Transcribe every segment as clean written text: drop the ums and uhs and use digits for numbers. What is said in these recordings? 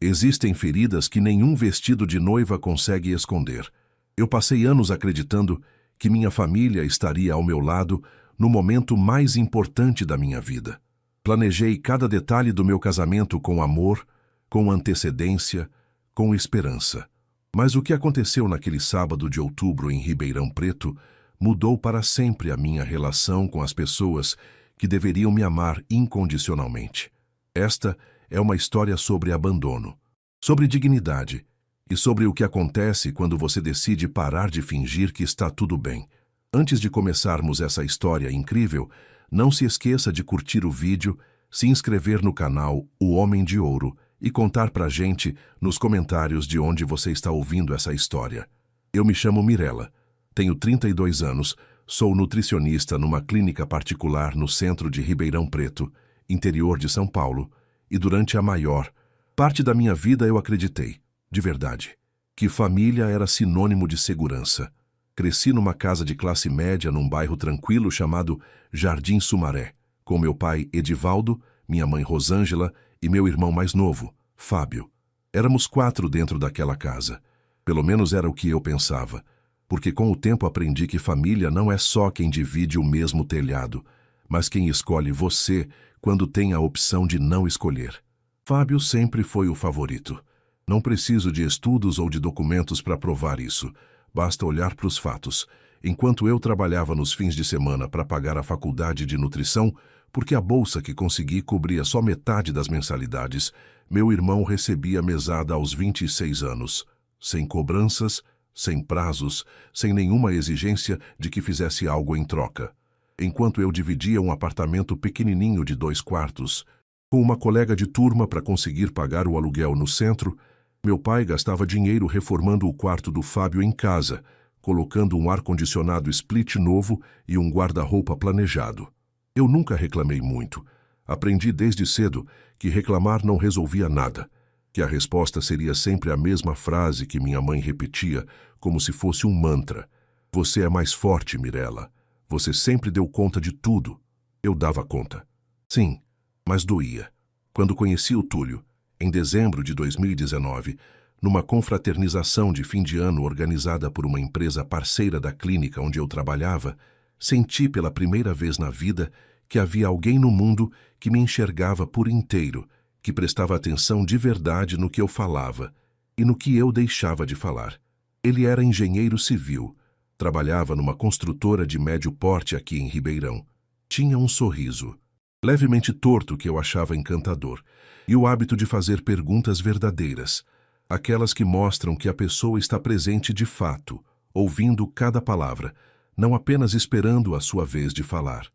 Existem feridas que nenhum vestido de noiva consegue esconder. Eu passei anos acreditando que minha família estaria ao meu lado no momento mais importante da minha vida. Planejei cada detalhe do meu casamento com amor, com antecedência, com esperança. Mas o que aconteceu naquele sábado de outubro em Ribeirão Preto mudou para sempre a minha relação com as pessoas que deveriam me amar incondicionalmente. Esta é uma história sobre abandono, sobre dignidade e sobre o que acontece quando você decide parar de fingir que está tudo bem. Antes de começarmos essa história incrível, não se esqueça de curtir o vídeo, se inscrever no canal O Homem de Ouro e contar pra gente nos comentários de onde você está ouvindo essa história. Eu me chamo Mirella, tenho 32 anos, sou nutricionista numa clínica particular no centro de Ribeirão Preto, interior de São Paulo, e durante a maior parte da minha vida eu acreditei, de verdade, que família era sinônimo de segurança. Cresci numa casa de classe média num bairro tranquilo chamado Jardim Sumaré, com meu pai Edivaldo, minha mãe Rosângela e meu irmão mais novo, Fábio. Éramos 4 dentro daquela casa. Pelo menos era o que eu pensava, porque com o tempo aprendi que família não é só quem divide o mesmo telhado, mas quem escolhe você quando tem a opção de não escolher. Fábio sempre foi o favorito. Não preciso de estudos ou de documentos para provar isso. Basta olhar para os fatos. Enquanto eu trabalhava nos fins de semana para pagar a faculdade de nutrição, porque a bolsa que consegui cobria só metade das mensalidades, meu irmão recebia mesada aos 26 anos, sem cobranças, sem prazos, sem nenhuma exigência de que fizesse algo em troca. Enquanto eu dividia um apartamento pequenininho de 2 quartos, com uma colega de turma para conseguir pagar o aluguel no centro, meu pai gastava dinheiro reformando o quarto do Fábio em casa, colocando um ar-condicionado split novo e um guarda-roupa planejado. Eu nunca reclamei muito. Aprendi desde cedo que reclamar não resolvia nada, que a resposta seria sempre a mesma frase que minha mãe repetia, como se fosse um mantra. Você é mais forte, Mirella. Você sempre deu conta de tudo. Eu dava conta. Sim, mas doía. Quando conheci o Túlio, em dezembro de 2019, numa confraternização de fim de ano organizada por uma empresa parceira da clínica onde eu trabalhava, senti pela primeira vez na vida que havia alguém no mundo que me enxergava por inteiro, que prestava atenção de verdade no que eu falava e no que eu deixava de falar. Ele era engenheiro civil, trabalhava numa construtora de médio porte aqui em Ribeirão. Tinha um sorriso, levemente torto que eu achava encantador, e o hábito de fazer perguntas verdadeiras, aquelas que mostram que a pessoa está presente de fato, ouvindo cada palavra, não apenas esperando a sua vez de falar.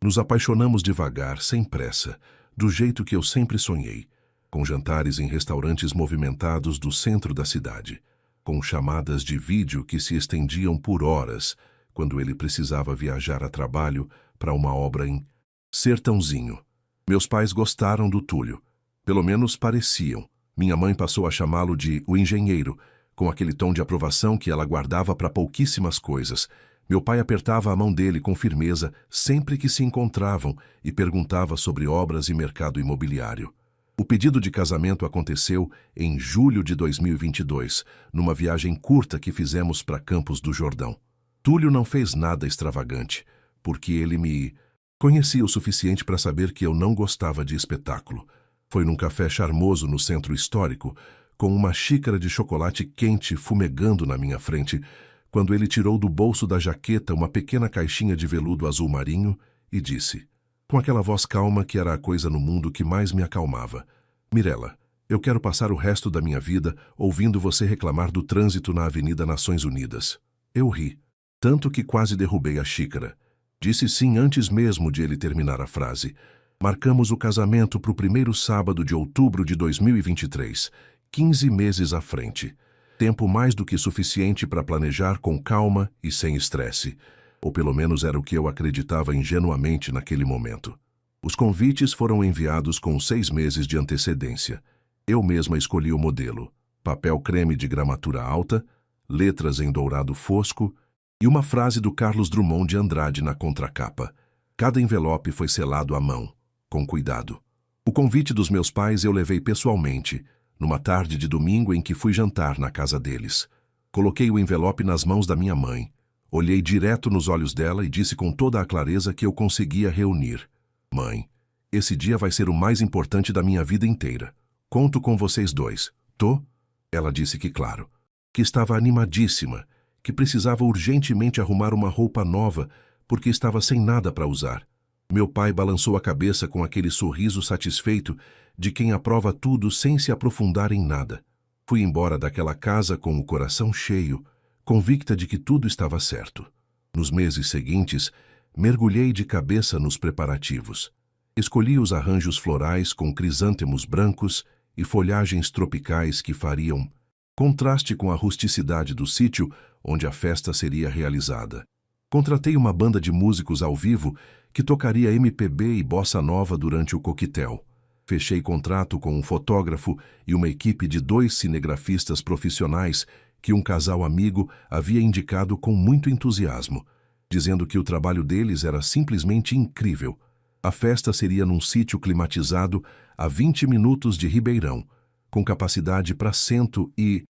Nos apaixonamos devagar, sem pressa, do jeito que eu sempre sonhei, com jantares em restaurantes movimentados do centro da cidade, com chamadas de vídeo que se estendiam por horas, quando ele precisava viajar a trabalho para uma obra em Sertãozinho. Meus pais gostaram do Túlio, pelo menos pareciam. Minha mãe passou a chamá-lo de o engenheiro, com aquele tom de aprovação que ela guardava para pouquíssimas coisas. Meu pai apertava a mão dele com firmeza sempre que se encontravam e perguntava sobre obras e mercado imobiliário. O pedido de casamento aconteceu em julho de 2022, numa viagem curta que fizemos para Campos do Jordão. Túlio não fez nada extravagante, porque ele me conhecia o suficiente para saber que eu não gostava de espetáculo. Foi num café charmoso no centro histórico, com uma xícara de chocolate quente fumegando na minha frente, quando ele tirou do bolso da jaqueta uma pequena caixinha de veludo azul marinho e disse, com aquela voz calma que era a coisa no mundo que mais me acalmava: Mirella, eu quero passar o resto da minha vida ouvindo você reclamar do trânsito na Avenida Nações Unidas. Eu ri, tanto que quase derrubei a xícara. Disse sim antes mesmo de ele terminar a frase. Marcamos o casamento para o primeiro sábado de outubro de 2023, 15 meses à frente. Tempo mais do que suficiente para planejar com calma e sem estresse. Ou pelo menos era o que eu acreditava ingenuamente naquele momento. Os convites foram enviados com 6 meses de antecedência. Eu mesma escolhi o modelo: papel creme de gramatura alta, letras em dourado fosco e uma frase do Carlos Drummond de Andrade na contracapa. Cada envelope foi selado à mão, com cuidado. O convite dos meus pais eu levei pessoalmente, numa tarde de domingo em que fui jantar na casa deles. Coloquei o envelope nas mãos da minha mãe. Olhei direto nos olhos dela e disse com toda a clareza que eu conseguia reunir. Mãe, esse dia vai ser o mais importante da minha vida inteira. Conto com vocês dois. Tô? Ela disse que claro. Que estava animadíssima, que precisava urgentemente arrumar uma roupa nova, porque estava sem nada para usar. Meu pai balançou a cabeça com aquele sorriso satisfeito de quem aprova tudo sem se aprofundar em nada. Fui embora daquela casa com o coração cheio, convicta de que tudo estava certo. Nos meses seguintes, mergulhei de cabeça nos preparativos. Escolhi os arranjos florais com crisântemos brancos e folhagens tropicais que fariam contraste com a rusticidade do sítio onde a festa seria realizada. Contratei uma banda de músicos ao vivo que tocaria MPB e bossa nova durante o coquetel. Fechei contrato com um fotógrafo e uma equipe de 2 cinegrafistas profissionais que um casal amigo havia indicado com muito entusiasmo, dizendo que o trabalho deles era simplesmente incrível. A festa seria num sítio climatizado a 20 minutos de Ribeirão, com capacidade para 120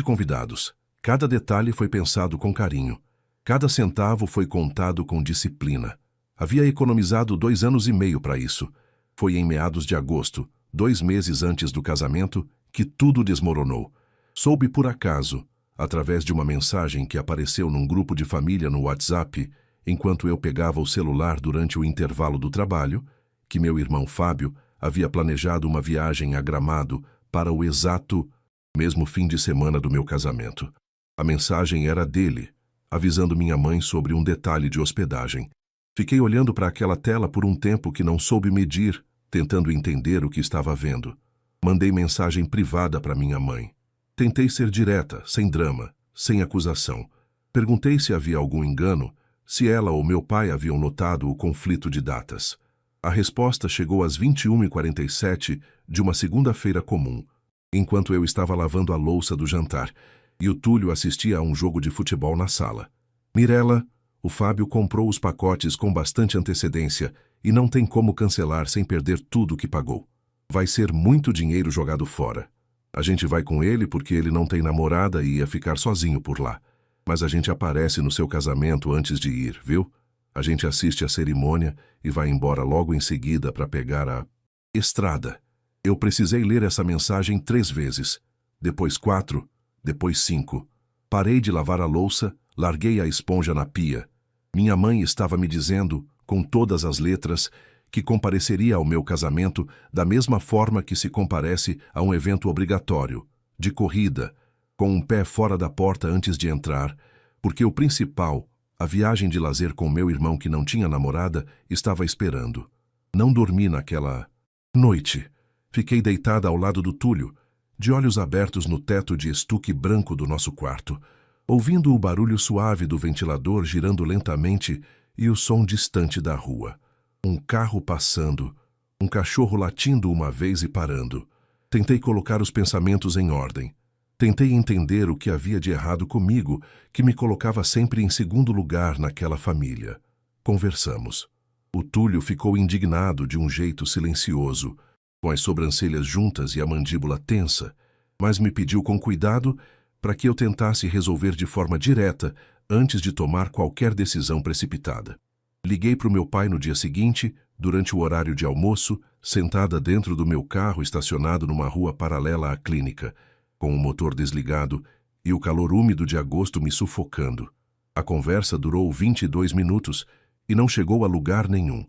convidados. Cada detalhe foi pensado com carinho. Cada centavo foi contado com disciplina. Havia economizado 2 anos e meio para isso. Foi em meados de agosto, 2 meses antes do casamento, que tudo desmoronou. Soube por acaso, através de uma mensagem que apareceu num grupo de família no WhatsApp, enquanto eu pegava o celular durante o intervalo do trabalho, que meu irmão Fábio havia planejado uma viagem a Gramado para o exato mesmo fim de semana do meu casamento. A mensagem era dele, avisando minha mãe sobre um detalhe de hospedagem. Fiquei olhando para aquela tela por um tempo que não soube medir, tentando entender o que estava vendo. Mandei mensagem privada para minha mãe. Tentei ser direta, sem drama, sem acusação. Perguntei se havia algum engano, se ela ou meu pai haviam notado o conflito de datas. A resposta chegou às 21h47 de uma segunda-feira comum, enquanto eu estava lavando a louça do jantar, e o Túlio assistia a um jogo de futebol na sala. Mirela, o Fábio comprou os pacotes com bastante antecedência e não tem como cancelar sem perder tudo o que pagou. Vai ser muito dinheiro jogado fora. A gente vai com ele porque ele não tem namorada e ia ficar sozinho por lá. Mas a gente aparece no seu casamento antes de ir, viu? A gente assiste a cerimônia e vai embora logo em seguida para pegar a estrada. Eu precisei ler essa mensagem 3 vezes. Depois 4, depois 5. Parei de lavar a louça, larguei a esponja na pia. Minha mãe estava me dizendo, com todas as letras, que compareceria ao meu casamento da mesma forma que se comparece a um evento obrigatório, de corrida, com um pé fora da porta antes de entrar, porque o principal, a viagem de lazer com meu irmão que não tinha namorada, estava esperando. Não dormi naquela noite. Fiquei deitada ao lado do Túlio, de olhos abertos no teto de estuque branco do nosso quarto, ouvindo o barulho suave do ventilador girando lentamente e o som distante da rua. Um carro passando, um cachorro latindo uma vez e parando. Tentei colocar os pensamentos em ordem. Tentei entender o que havia de errado comigo, que me colocava sempre em segundo lugar naquela família. Conversamos. O Túlio ficou indignado de um jeito silencioso, com as sobrancelhas juntas e a mandíbula tensa, mas me pediu com cuidado para que eu tentasse resolver de forma direta antes de tomar qualquer decisão precipitada. Liguei para o meu pai no dia seguinte, durante o horário de almoço, sentada dentro do meu carro estacionado numa rua paralela à clínica, com o motor desligado e o calor úmido de agosto me sufocando. A conversa durou 22 minutos e não chegou a lugar nenhum.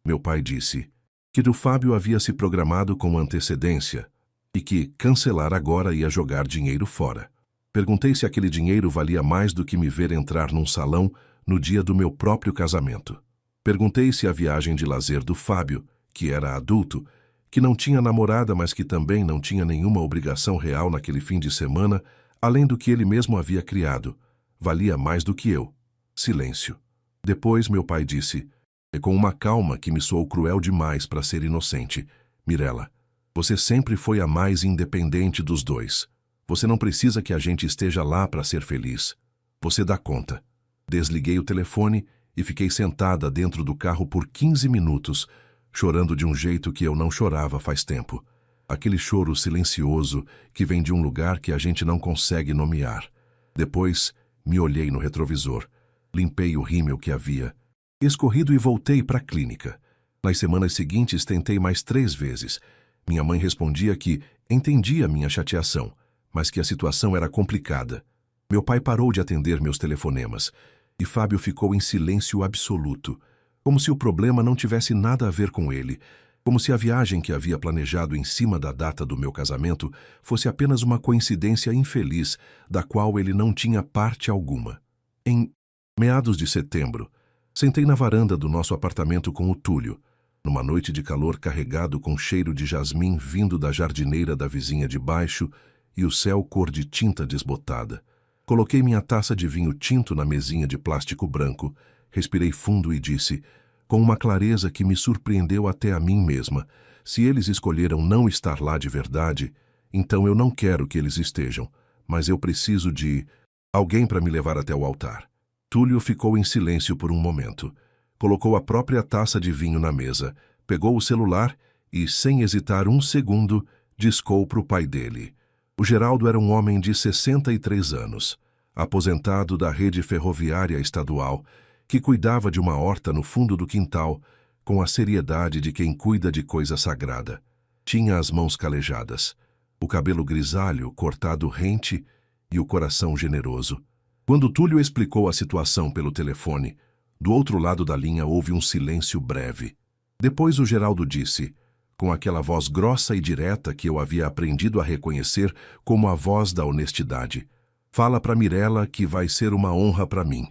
Meu pai disse que o Fábio havia se programado com antecedência e que cancelar agora ia jogar dinheiro fora. Perguntei se aquele dinheiro valia mais do que me ver entrar num salão no dia do meu próprio casamento. Perguntei se a viagem de lazer do Fábio, que era adulto, que não tinha namorada, mas que também não tinha nenhuma obrigação real naquele fim de semana, além do que ele mesmo havia criado, valia mais do que eu. Silêncio. Depois meu pai disse, e com uma calma que me soou cruel demais para ser inocente, Mirela, você sempre foi a mais independente dos dois. Você não precisa que a gente esteja lá para ser feliz. Você dá conta. Desliguei o telefone e fiquei sentada dentro do carro por 15 minutos, chorando de um jeito que eu não chorava faz tempo. Aquele choro silencioso que vem de um lugar que a gente não consegue nomear. Depois, me olhei no retrovisor. Limpei o rímel que havia escorrido e voltei para a clínica. Nas semanas seguintes, tentei mais 3 vezes. Minha mãe respondia que entendia minha chateação, mas que a situação era complicada. Meu pai parou de atender meus telefonemas e Fábio ficou em silêncio absoluto, como se o problema não tivesse nada a ver com ele, como se a viagem que havia planejado em cima da data do meu casamento fosse apenas uma coincidência infeliz da qual ele não tinha parte alguma. Em meados de setembro, sentei na varanda do nosso apartamento com o Túlio, numa noite de calor carregado com cheiro de jasmim vindo da jardineira da vizinha de baixo e o céu cor de tinta desbotada. Coloquei minha taça de vinho tinto na mesinha de plástico branco, respirei fundo e disse, com uma clareza que me surpreendeu até a mim mesma, se eles escolheram não estar lá de verdade, então eu não quero que eles estejam, mas eu preciso de alguém para me levar até o altar. Túlio ficou em silêncio por um momento. Colocou a própria taça de vinho na mesa, pegou o celular e, sem hesitar um segundo, discou para o pai dele. O Geraldo era um homem de 63 anos, aposentado da rede ferroviária estadual, que cuidava de uma horta no fundo do quintal, com a seriedade de quem cuida de coisa sagrada. Tinha as mãos calejadas, o cabelo grisalho cortado rente e o coração generoso. Quando Túlio explicou a situação pelo telefone, do outro lado da linha houve um silêncio breve. Depois o Geraldo disse, com aquela voz grossa e direta que eu havia aprendido a reconhecer como a voz da honestidade, fala para Mirella que vai ser uma honra para mim.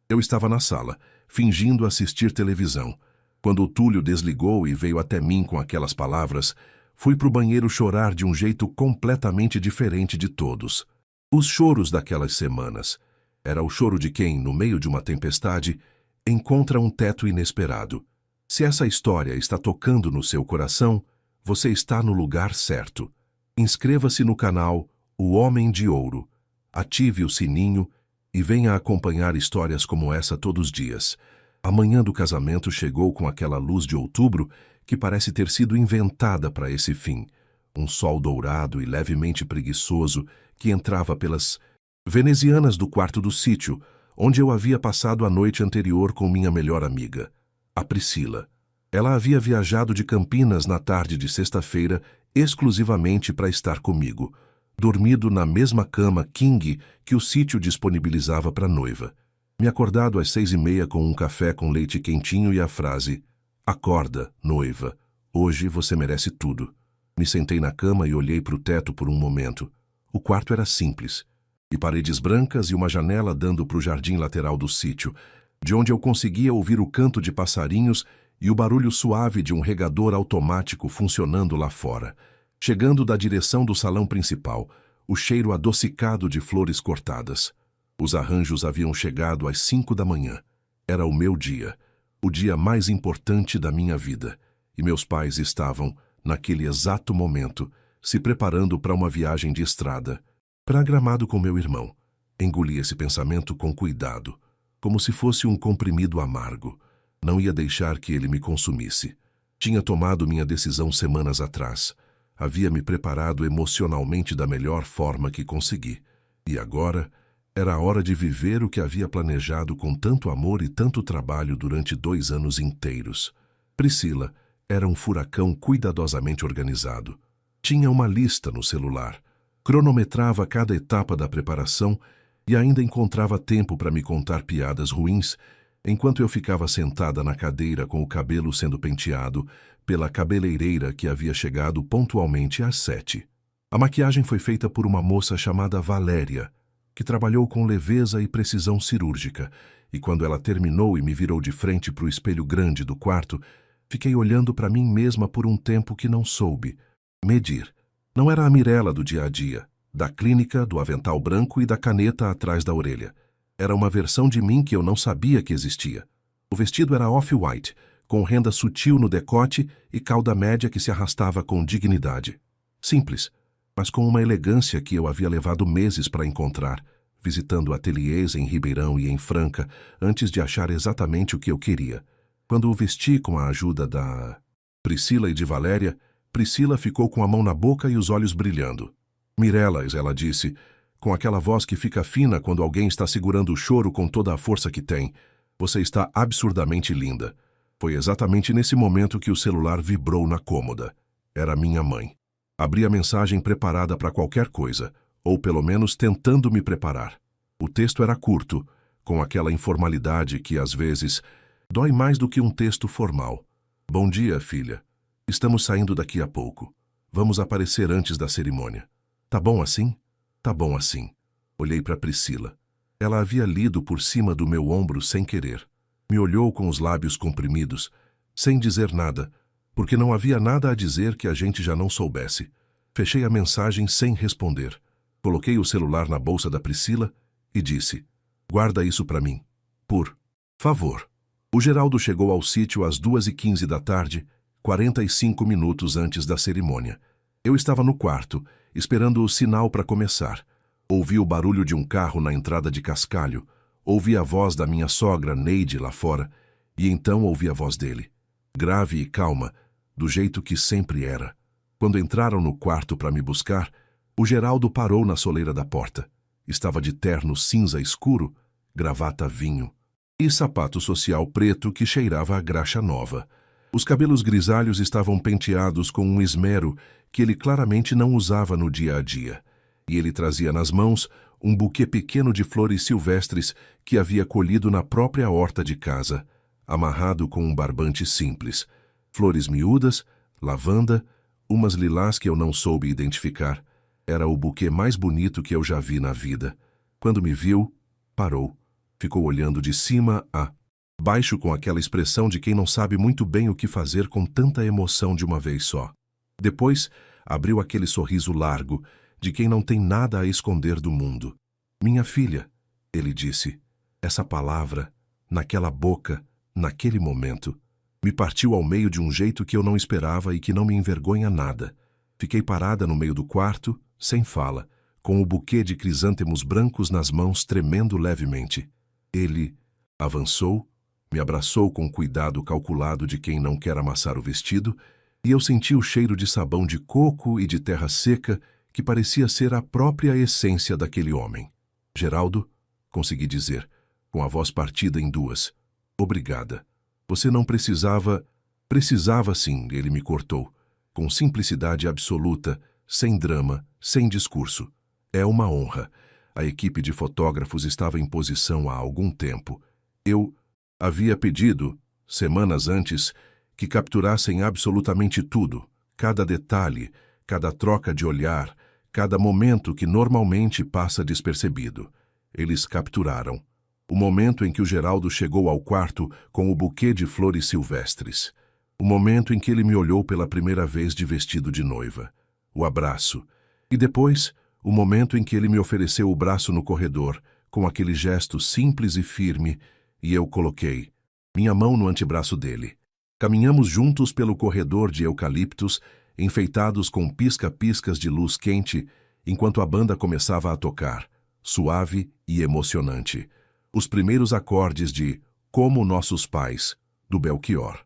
Eu estava na sala, fingindo assistir televisão. Quando o Túlio desligou e veio até mim com aquelas palavras, fui para o banheiro chorar de um jeito completamente diferente de todos. Os choros daquelas semanas. Era o choro de quem, no meio de uma tempestade, encontra um teto inesperado. Se essa história está tocando no seu coração, você está no lugar certo. Inscreva-se no canal O Homem de Ouro. Ative o sininho e venha acompanhar histórias como essa todos os dias. A manhã do casamento chegou com aquela luz de outubro que parece ter sido inventada para esse fim. Um sol dourado e levemente preguiçoso que entrava pelas venezianas do quarto do sítio, onde eu havia passado a noite anterior com minha melhor amiga, a Priscila. Ela havia viajado de Campinas na tarde de sexta-feira exclusivamente para estar comigo, dormido na mesma cama king que o sítio disponibilizava para a noiva. Me acordado às 6h30 com um café com leite quentinho e a frase, acorda, noiva, hoje você merece tudo. Me sentei na cama e olhei para o teto por um momento. O quarto era simples, e paredes brancas e uma janela dando para o jardim lateral do sítio, de onde eu conseguia ouvir o canto de passarinhos e o barulho suave de um regador automático funcionando lá fora. Chegando da direção do salão principal, o cheiro adocicado de flores cortadas. Os arranjos haviam chegado às 5 da manhã. Era o meu dia, o dia mais importante da minha vida, e meus pais estavam, naquele exato momento, se preparando para uma viagem de estrada, para Gramado com meu irmão. Engoli esse pensamento com cuidado, como se fosse um comprimido amargo. Não ia deixar que ele me consumisse. Tinha tomado minha decisão semanas atrás. Havia me preparado emocionalmente da melhor forma que consegui. E agora era a hora de viver o que havia planejado com tanto amor e tanto trabalho durante 2 anos inteiros. Priscila era um furacão cuidadosamente organizado. Tinha uma lista no celular. Cronometrava cada etapa da preparação e ainda encontrava tempo para me contar piadas ruins, enquanto eu ficava sentada na cadeira com o cabelo sendo penteado pela cabeleireira que havia chegado pontualmente às 7. A maquiagem foi feita por uma moça chamada Valéria, que trabalhou com leveza e precisão cirúrgica, e quando ela terminou e me virou de frente para o espelho grande do quarto, fiquei olhando para mim mesma por um tempo que não soube medir. Não era a Mirella do dia a dia, da clínica, do avental branco e da caneta atrás da orelha. Era uma versão de mim que eu não sabia que existia. O vestido era off-white, com renda sutil no decote e cauda média que se arrastava com dignidade. Simples, mas com uma elegância que eu havia levado meses para encontrar, visitando ateliês em Ribeirão e em Franca, antes de achar exatamente o que eu queria. Quando o vesti com a ajuda da Priscila e de Valéria, Priscila ficou com a mão na boca e os olhos brilhando. Mirelas, ela disse, com aquela voz que fica fina quando alguém está segurando o choro com toda a força que tem. Você está absurdamente linda. Foi exatamente nesse momento que o celular vibrou na cômoda. Era minha mãe. Abri a mensagem preparada para qualquer coisa, ou pelo menos tentando me preparar. O texto era curto, com aquela informalidade que, às vezes, dói mais do que um texto formal. Bom dia, filha. Estamos saindo daqui a pouco. Vamos aparecer antes da cerimônia. Tá bom assim? Tá bom assim. Olhei para Priscila. Ela havia lido por cima do meu ombro sem querer. Me olhou com os lábios comprimidos, sem dizer nada, porque não havia nada a dizer que a gente já não soubesse. Fechei a mensagem sem responder. Coloquei o celular na bolsa da Priscila e disse: guarda isso para mim. Por favor. O Geraldo chegou ao sítio às 2h15 da tarde, 45 minutos antes da cerimônia. Eu estava no quarto, esperando o sinal para começar. Ouvi o barulho de um carro na entrada de Cascalho, ouvi a voz da minha sogra, Neide, lá fora, e então ouvi a voz dele, grave e calma, do jeito que sempre era. Quando entraram no quarto para me buscar, o Geraldo parou na soleira da porta. Estava de terno cinza escuro, gravata vinho e sapato social preto que cheirava a graxa nova. Os cabelos grisalhos estavam penteados com um esmero que ele claramente não usava no dia a dia, e ele trazia nas mãos um buquê pequeno de flores silvestres que havia colhido na própria horta de casa, amarrado com um barbante simples. Flores miúdas, lavanda, umas lilás que eu não soube identificar. Era o buquê mais bonito que eu já vi na vida. Quando me viu, parou. Ficou olhando de cima a baixo com aquela expressão de quem não sabe muito bem o que fazer com tanta emoção de uma vez só. Depois, abriu aquele sorriso largo, de quem não tem nada a esconder do mundo. Minha filha, ele disse. Essa palavra, naquela boca, naquele momento, me partiu ao meio de um jeito que eu não esperava e que não me envergonha nada. Fiquei parada no meio do quarto, sem fala, com o buquê de crisântemos brancos nas mãos tremendo levemente. Ele avançou, me abraçou com cuidado calculado de quem não quer amassar o vestido, e eu senti o cheiro de sabão de coco e de terra seca que parecia ser a própria essência daquele homem. Geraldo, consegui dizer, com a voz partida em duas. Obrigada. Você não precisava... Precisava sim, ele me cortou, com simplicidade absoluta, sem drama, sem discurso. É uma honra. A equipe de fotógrafos estava em posição há algum tempo. Eu havia pedido, semanas antes, que capturassem absolutamente tudo, cada detalhe, cada troca de olhar, cada momento que normalmente passa despercebido. Eles capturaram. O momento em que o Geraldo chegou ao quarto com o buquê de flores silvestres. O momento em que ele me olhou pela primeira vez de vestido de noiva. O abraço. E depois, o momento em que ele me ofereceu o braço no corredor, com aquele gesto simples e firme, e eu coloquei minha mão no antebraço dele. Caminhamos juntos pelo corredor de eucaliptos, enfeitados com pisca-piscas de luz quente, enquanto a banda começava a tocar, suave e emocionante, os primeiros acordes de Como Nossos Pais, do Belchior.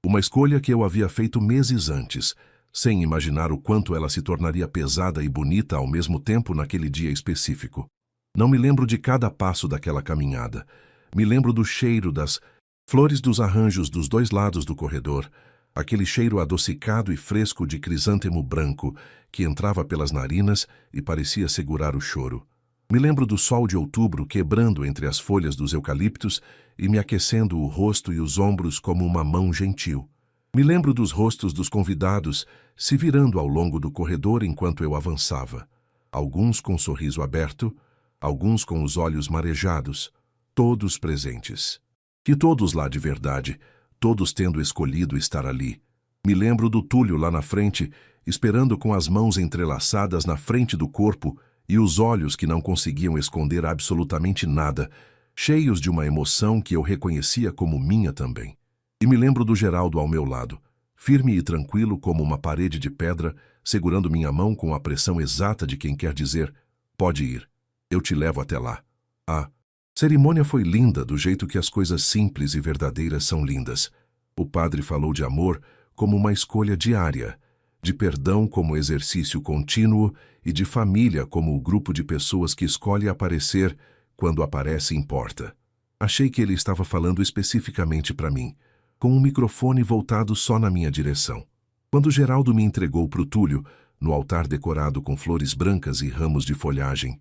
Uma escolha que eu havia feito meses antes, sem imaginar o quanto ela se tornaria pesada e bonita ao mesmo tempo naquele dia específico. Não me lembro de cada passo daquela caminhada. Me lembro do cheiro das flores dos arranjos dos dois lados do corredor, aquele cheiro adocicado e fresco de crisântemo branco que entrava pelas narinas e parecia segurar o choro. Me lembro do sol de outubro quebrando entre as folhas dos eucaliptos e me aquecendo o rosto e os ombros como uma mão gentil. Me lembro dos rostos dos convidados se virando ao longo do corredor enquanto eu avançava. Alguns com o sorriso aberto, alguns com os olhos marejados, todos presentes. E todos lá de verdade, todos tendo escolhido estar ali. Me lembro do Túlio lá na frente, esperando com as mãos entrelaçadas na frente do corpo e os olhos que não conseguiam esconder absolutamente nada, cheios de uma emoção que eu reconhecia como minha também. E me lembro do Geraldo ao meu lado, firme e tranquilo como uma parede de pedra, segurando minha mão com a pressão exata de quem quer dizer, pode ir, eu te levo até lá. A cerimônia foi linda do jeito que as coisas simples e verdadeiras são lindas. O padre falou de amor como uma escolha diária, de perdão como exercício contínuo e de família como o grupo de pessoas que escolhe aparecer quando aparece importa. Achei que ele estava falando especificamente para mim, com um microfone voltado só na minha direção. Quando Geraldo me entregou pro Túlio, no altar decorado com flores brancas e ramos de folhagem,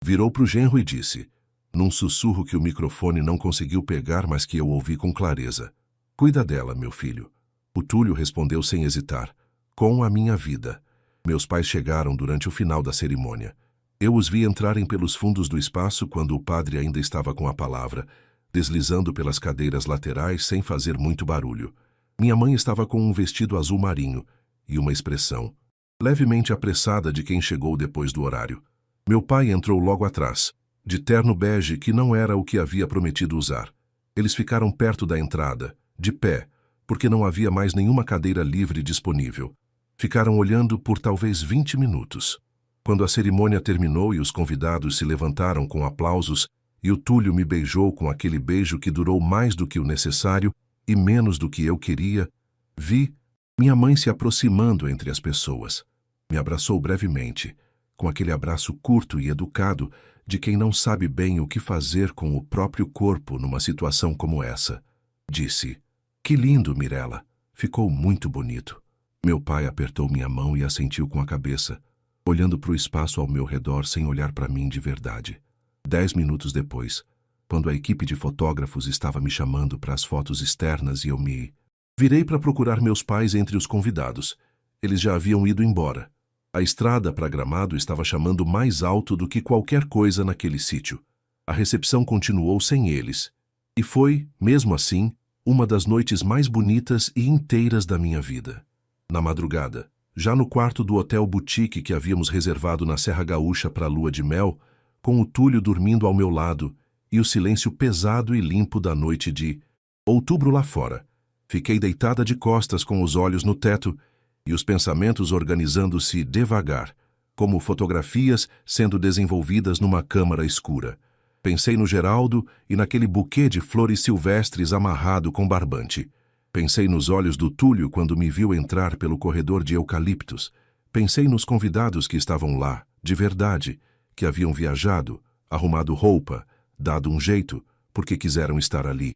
virou pro genro e disse, num sussurro que o microfone não conseguiu pegar, mas que eu ouvi com clareza: "Cuida dela, meu filho." O Túlio respondeu sem hesitar: "Com a minha vida." Meus pais chegaram durante o final da cerimônia. Eu os vi entrarem pelos fundos do espaço quando o padre ainda estava com a palavra, deslizando pelas cadeiras laterais sem fazer muito barulho. Minha mãe estava com um vestido azul marinho e uma expressão levemente apressada de quem chegou depois do horário. Meu pai entrou logo atrás, de terno bege que não era o que havia prometido usar. Eles ficaram perto da entrada, de pé, porque não havia mais nenhuma cadeira livre disponível. Ficaram olhando por talvez 20 minutos. Quando a cerimônia terminou e os convidados se levantaram com aplausos e o Túlio me beijou com aquele beijo que durou mais do que o necessário e menos do que eu queria, vi minha mãe se aproximando entre as pessoas. Me abraçou brevemente, com aquele abraço curto e educado de quem não sabe bem o que fazer com o próprio corpo numa situação como essa. Disse: "Que lindo, Mirella. Ficou muito bonito." Meu pai apertou minha mão e assentiu com a cabeça, olhando para o espaço ao meu redor sem olhar para mim de verdade. 10 minutos depois, quando a equipe de fotógrafos estava me chamando para as fotos externas e eu me virei para procurar meus pais entre os convidados. Eles já haviam ido embora. A estrada para Gramado estava chamando mais alto do que qualquer coisa naquele sítio. A recepção continuou sem eles. E foi, mesmo assim, uma das noites mais bonitas e inteiras da minha vida. Na madrugada, já no quarto do hotel boutique que havíamos reservado na Serra Gaúcha para a lua de mel, com o Túlio dormindo ao meu lado e o silêncio pesado e limpo da noite de outubro lá fora, fiquei deitada de costas com os olhos no teto e os pensamentos organizando-se devagar, como fotografias sendo desenvolvidas numa câmara escura. Pensei no Geraldo e naquele buquê de flores silvestres amarrado com barbante. Pensei nos olhos do Túlio quando me viu entrar pelo corredor de eucaliptos. Pensei nos convidados que estavam lá, de verdade, que haviam viajado, arrumado roupa, dado um jeito, porque quiseram estar ali.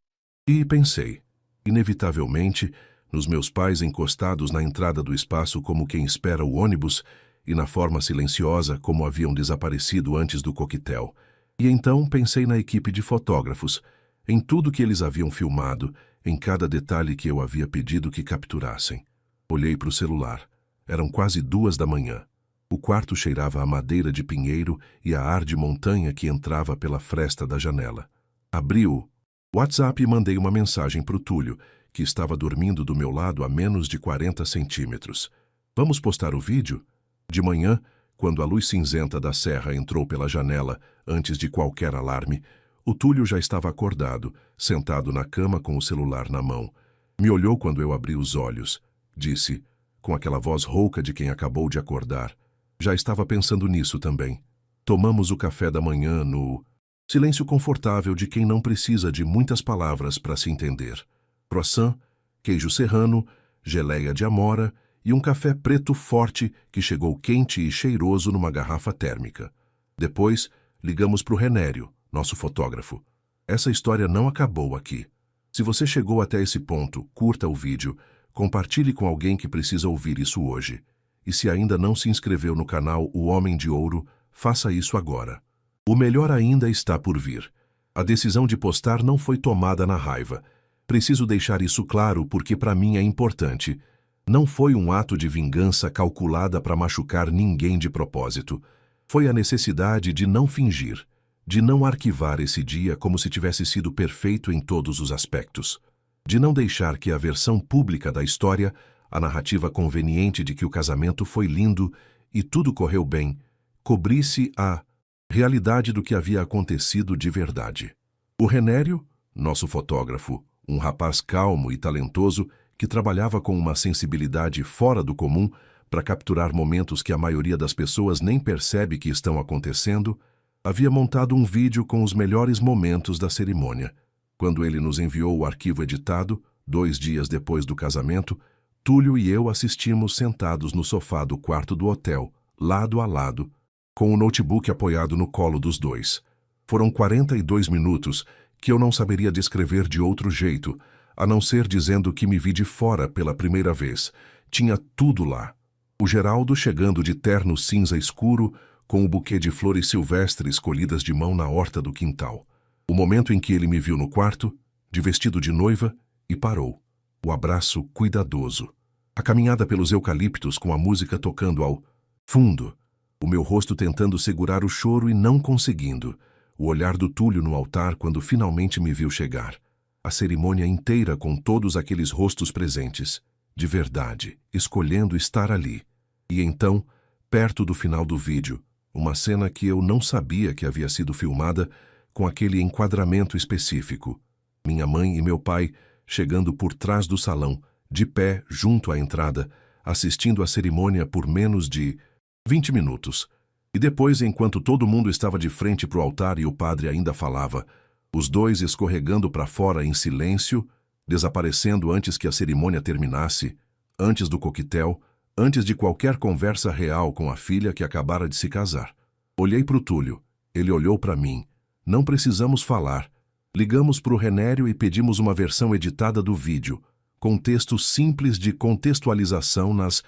E pensei, inevitavelmente, nos meus pais encostados na entrada do espaço como quem espera o ônibus e na forma silenciosa como haviam desaparecido antes do coquetel. E então pensei na equipe de fotógrafos, em tudo que eles haviam filmado, em cada detalhe que eu havia pedido que capturassem. Olhei para o celular. Eram quase 2 da manhã. O quarto cheirava a madeira de pinheiro e a ar de montanha que entrava pela fresta da janela. Abri o WhatsApp e mandei uma mensagem para o Túlio, que estava dormindo do meu lado a menos de 40 centímetros. "Vamos postar o vídeo?" De manhã, quando a luz cinzenta da serra entrou pela janela, antes de qualquer alarme, o Túlio já estava acordado, sentado na cama com o celular na mão. Me olhou quando eu abri os olhos. Disse, com aquela voz rouca de quem acabou de acordar: "Já estava pensando nisso também." Tomamos o café da manhã no silêncio confortável de quem não precisa de muitas palavras para se entender. Croissant, queijo serrano, geleia de amora e um café preto forte que chegou quente e cheiroso numa garrafa térmica. Depois, ligamos para o Renério, nosso fotógrafo. Essa história não acabou aqui. Se você chegou até esse ponto, curta o vídeo, compartilhe com alguém que precisa ouvir isso hoje. E se ainda não se inscreveu no canal O Homem de Ouro, faça isso agora. O melhor ainda está por vir. A decisão de postar não foi tomada na raiva. Preciso deixar isso claro porque para mim é importante. Não foi um ato de vingança calculada para machucar ninguém de propósito. Foi a necessidade de não fingir, de não arquivar esse dia como se tivesse sido perfeito em todos os aspectos, de não deixar que a versão pública da história, a narrativa conveniente de que o casamento foi lindo e tudo correu bem, cobrisse a realidade do que havia acontecido de verdade. O Renério, nosso fotógrafo, um rapaz calmo e talentoso que trabalhava com uma sensibilidade fora do comum para capturar momentos que a maioria das pessoas nem percebe que estão acontecendo, havia montado um vídeo com os melhores momentos da cerimônia. Quando ele nos enviou o arquivo editado, 2 dias depois do casamento, Túlio e eu assistimos sentados no sofá do quarto do hotel, lado a lado, com o notebook apoiado no colo dos dois. Foram 42 minutos que eu não saberia descrever de outro jeito, a não ser dizendo que me vi de fora pela primeira vez. Tinha tudo lá. O Geraldo chegando de terno cinza escuro, com o buquê de flores silvestres colhidas de mão na horta do quintal. O momento em que ele me viu no quarto, de vestido de noiva, e parou. O abraço cuidadoso. A caminhada pelos eucaliptos com a música tocando ao fundo. O meu rosto tentando segurar o choro e não conseguindo. O olhar do Túlio no altar quando finalmente me viu chegar. A cerimônia inteira com todos aqueles rostos presentes. De verdade, escolhendo estar ali. E então, perto do final do vídeo, uma cena que eu não sabia que havia sido filmada com aquele enquadramento específico. Minha mãe e meu pai chegando por trás do salão, de pé junto à entrada, assistindo à cerimônia por menos de 20 minutos. E depois, enquanto todo mundo estava de frente para o altar e o padre ainda falava, os dois escorregando para fora em silêncio, desaparecendo antes que a cerimônia terminasse, antes do coquetel, antes de qualquer conversa real com a filha que acabara de se casar. Olhei para o Túlio, ele olhou para mim. Não precisamos falar. Ligamos para o Renério e pedimos uma versão editada do vídeo, com texto simples de contextualização nas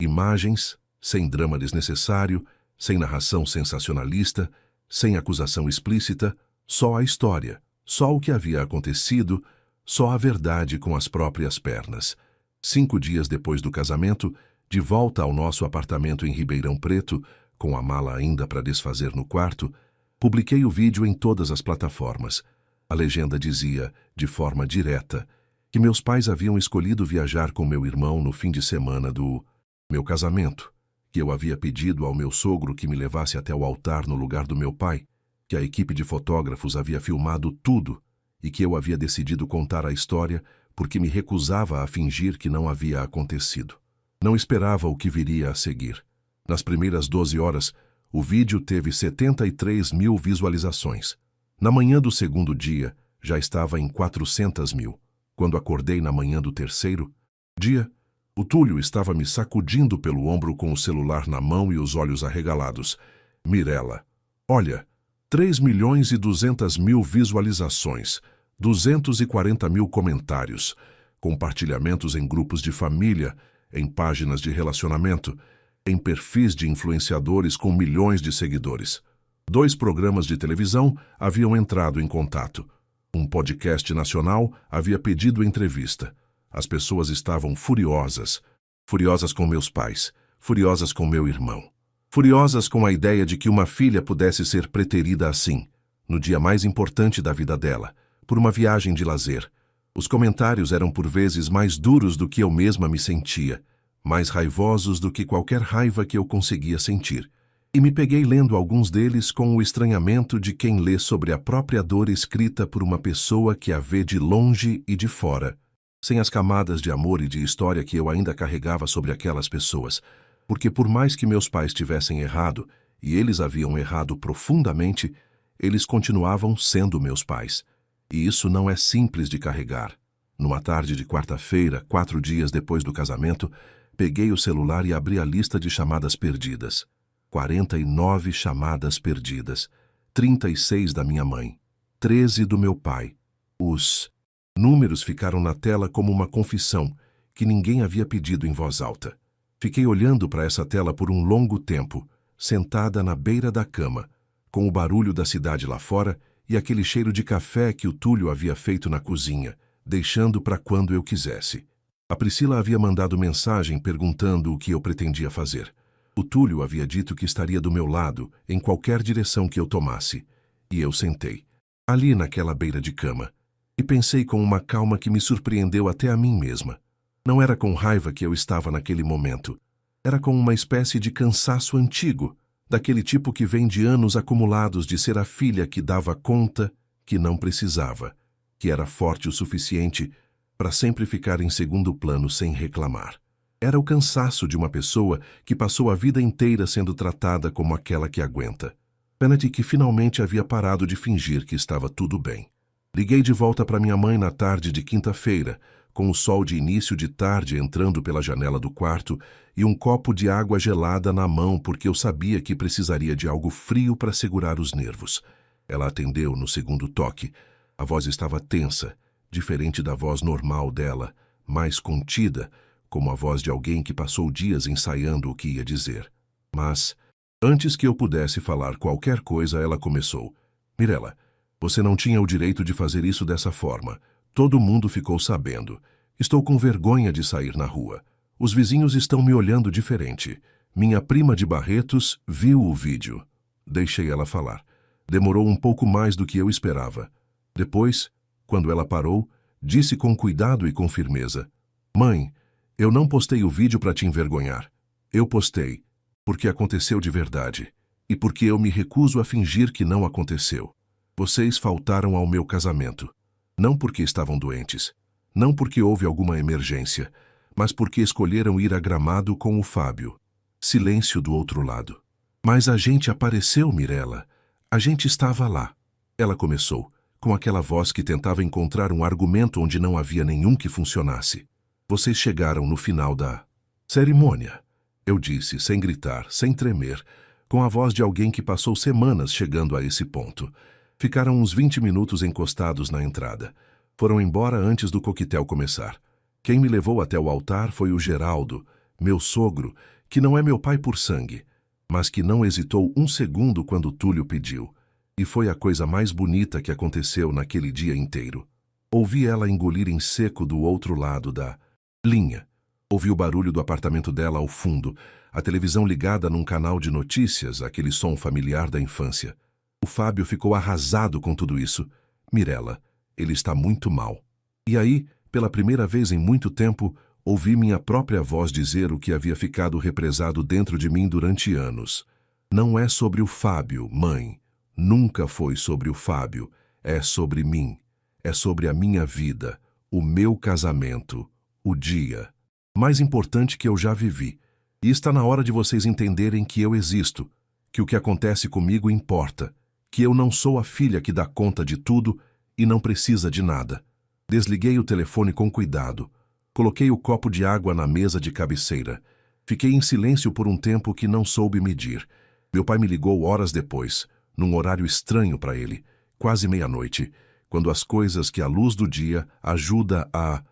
imagens, sem drama desnecessário, sem narração sensacionalista, sem acusação explícita, só a história, só o que havia acontecido, só a verdade com as próprias pernas. 5 dias depois do casamento, de volta ao nosso apartamento em Ribeirão Preto, com a mala ainda para desfazer no quarto, publiquei o vídeo em todas as plataformas. A legenda dizia, de forma direta, que meus pais haviam escolhido viajar com meu irmão no fim de semana do meu casamento, que eu havia pedido ao meu sogro que me levasse até o altar no lugar do meu pai, que a equipe de fotógrafos havia filmado tudo e que eu havia decidido contar a história porque me recusava a fingir que não havia acontecido. Não esperava o que viria a seguir. Nas primeiras 12 horas, o vídeo teve 73 mil visualizações. Na manhã do segundo dia, já estava em 400 mil. Quando acordei na manhã do terceiro dia, o Túlio estava me sacudindo pelo ombro com o celular na mão e os olhos arregalados. Mirela, olha, 3.200.000 visualizações, 240 mil comentários, compartilhamentos em grupos de família, em páginas de relacionamento, em perfis de influenciadores com milhões de seguidores. 2 programas de televisão haviam entrado em contato. Um podcast nacional havia pedido entrevista. As pessoas estavam furiosas. Furiosas com meus pais, furiosas com meu irmão. Furiosas com a ideia de que uma filha pudesse ser preterida assim, no dia mais importante da vida dela, por uma viagem de lazer. Os comentários eram por vezes mais duros do que eu mesma me sentia, mais raivosos do que qualquer raiva que eu conseguia sentir. E me peguei lendo alguns deles com o estranhamento de quem lê sobre a própria dor escrita por uma pessoa que a vê de longe e de fora, sem as camadas de amor e de história que eu ainda carregava sobre aquelas pessoas, porque por mais que meus pais tivessem errado, e eles haviam errado profundamente, eles continuavam sendo meus pais. E isso não é simples de carregar. Numa tarde de quarta-feira, 4 dias depois do casamento, peguei o celular e abri a lista de chamadas perdidas. 49 chamadas perdidas, 36 da minha mãe, 13 do meu pai. Os números ficaram na tela como uma confissão que ninguém havia pedido em voz alta. Fiquei olhando para essa tela por um longo tempo, sentada na beira da cama, com o barulho da cidade lá fora e aquele cheiro de café que o Túlio havia feito na cozinha, deixando para quando eu quisesse. A Priscila havia mandado mensagem perguntando o que eu pretendia fazer. O Túlio havia dito que estaria do meu lado, em qualquer direção que eu tomasse. E eu sentei, ali naquela beira de cama, e pensei com uma calma que me surpreendeu até a mim mesma. Não era com raiva que eu estava naquele momento. Era com uma espécie de cansaço antigo, daquele tipo que vem de anos acumulados de ser a filha que dava conta, que não precisava, que era forte o suficiente para sempre ficar em segundo plano sem reclamar. Era o cansaço de uma pessoa que passou a vida inteira sendo tratada como aquela que aguenta. Pena de que finalmente havia parado de fingir que estava tudo bem. Liguei de volta para minha mãe na tarde de quinta-feira, com o sol de início de tarde entrando pela janela do quarto e um copo de água gelada na mão porque eu sabia que precisaria de algo frio para segurar os nervos. Ela atendeu no segundo toque. A voz estava tensa, diferente da voz normal dela, mais contida, como a voz de alguém que passou dias ensaiando o que ia dizer. Mas, antes que eu pudesse falar qualquer coisa, ela começou. Mirella, você não tinha o direito de fazer isso dessa forma. Todo mundo ficou sabendo. Estou com vergonha de sair na rua. Os vizinhos estão me olhando diferente. Minha prima de Barretos viu o vídeo. Deixei ela falar. Demorou um pouco mais do que eu esperava. Depois, quando ela parou, disse com cuidado e com firmeza. Mãe, eu não postei o vídeo para te envergonhar. Eu postei porque aconteceu de verdade e porque eu me recuso a fingir que não aconteceu. Vocês faltaram ao meu casamento. Não porque estavam doentes, não porque houve alguma emergência, mas porque escolheram ir a Gramado com o Fábio. Silêncio do outro lado. Mas a gente apareceu, Mirella. A gente estava lá. Ela começou, com aquela voz que tentava encontrar um argumento onde não havia nenhum que funcionasse. Vocês chegaram no final da cerimônia. Eu disse, sem gritar, sem tremer, com a voz de alguém que passou semanas chegando a esse ponto. Ficaram uns 20 minutos encostados na entrada. Foram embora antes do coquetel começar. Quem me levou até o altar foi o Geraldo, meu sogro, que não é meu pai por sangue, mas que não hesitou um segundo quando Túlio pediu. E foi a coisa mais bonita que aconteceu naquele dia inteiro. Ouvi ela engolir em seco do outro lado da linha. Ouvi o barulho do apartamento dela ao fundo, a televisão ligada num canal de notícias, aquele som familiar da infância. O Fábio ficou arrasado com tudo isso. Mirella, ele está muito mal. E aí, pela primeira vez em muito tempo, ouvi minha própria voz dizer o que havia ficado represado dentro de mim durante anos. Não é sobre o Fábio, mãe. Nunca foi sobre o Fábio. É sobre mim. É sobre a minha vida, o meu casamento, o dia mais importante que eu já vivi. E está na hora de vocês entenderem que eu existo, que o que acontece comigo importa, que eu não sou a filha que dá conta de tudo e não precisa de nada. Desliguei o telefone com cuidado. Coloquei o copo de água na mesa de cabeceira. Fiquei em silêncio por um tempo que não soube medir. Meu pai me ligou horas depois, num horário estranho para ele, quase meia-noite, quando as coisas que a luz do dia ajuda a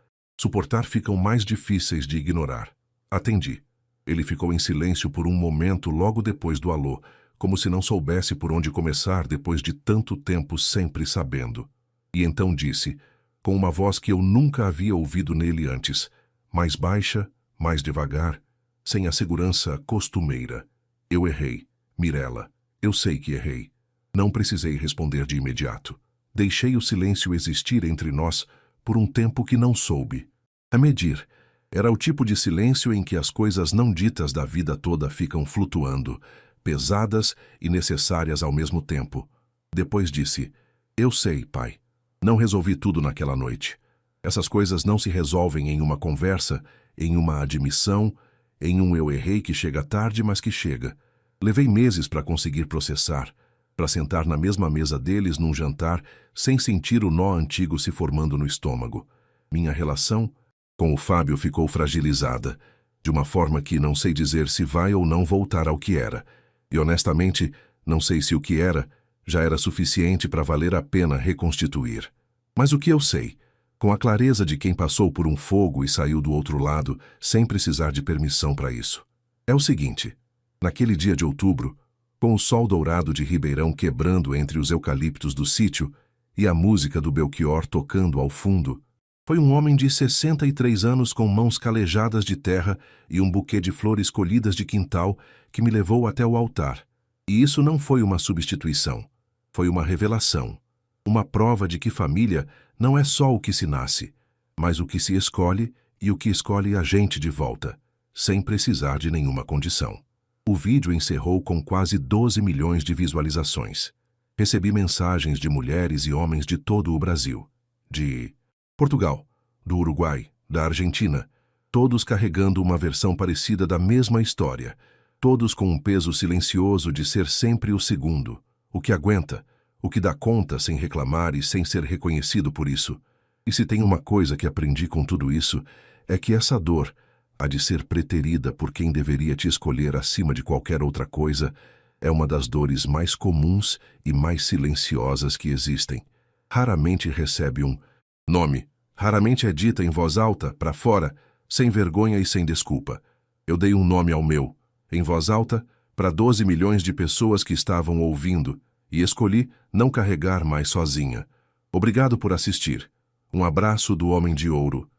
suportar ficam mais difíceis de ignorar. Atendi. Ele ficou em silêncio por um momento logo depois do alô, como se não soubesse por onde começar depois de tanto tempo sempre sabendo. E então disse, com uma voz que eu nunca havia ouvido nele antes, mais baixa, mais devagar, sem a segurança costumeira. Eu errei, Mirella. Eu sei que errei. Não precisei responder de imediato. Deixei o silêncio existir entre nós por um tempo que não soube. A medir, era o tipo de silêncio em que as coisas não ditas da vida toda ficam flutuando, pesadas e necessárias ao mesmo tempo. Depois disse, eu sei, pai. Não resolvi tudo naquela noite. Essas coisas não se resolvem em uma conversa, em uma admissão, em um eu errei que chega tarde, mas que chega. Levei meses para conseguir processar, para sentar na mesma mesa deles num jantar, sem sentir o nó antigo se formando no estômago. Minha relação com o Fábio ficou fragilizada, de uma forma que não sei dizer se vai ou não voltar ao que era. E honestamente, não sei se o que era já era suficiente para valer a pena reconstituir. Mas o que eu sei, com a clareza de quem passou por um fogo e saiu do outro lado sem precisar de permissão para isso, é o seguinte: naquele dia de outubro, com o sol dourado de Ribeirão quebrando entre os eucaliptos do sítio e a música do Belchior tocando ao fundo, foi um homem de 63 anos com mãos calejadas de terra e um buquê de flores colhidas de quintal que me levou até o altar. E isso não foi uma substituição, foi uma revelação, uma prova de que família não é só o que se nasce, mas o que se escolhe e o que escolhe a gente de volta, sem precisar de nenhuma condição. O vídeo encerrou com quase 12 milhões de visualizações. Recebi mensagens de mulheres e homens de todo o Brasil, de Portugal, do Uruguai, da Argentina, todos carregando uma versão parecida da mesma história, todos com um peso silencioso de ser sempre o segundo, o que aguenta, o que dá conta sem reclamar e sem ser reconhecido por isso. E se tem uma coisa que aprendi com tudo isso, é que essa dor, a de ser preterida por quem deveria te escolher acima de qualquer outra coisa, é uma das dores mais comuns e mais silenciosas que existem. Raramente recebe um nome, raramente é dita em voz alta, para fora, sem vergonha e sem desculpa. Eu dei um nome ao meu, em voz alta, para 12 milhões de pessoas que estavam ouvindo, e escolhi não carregar mais sozinha. Obrigado por assistir. Um abraço do Homem de Ouro.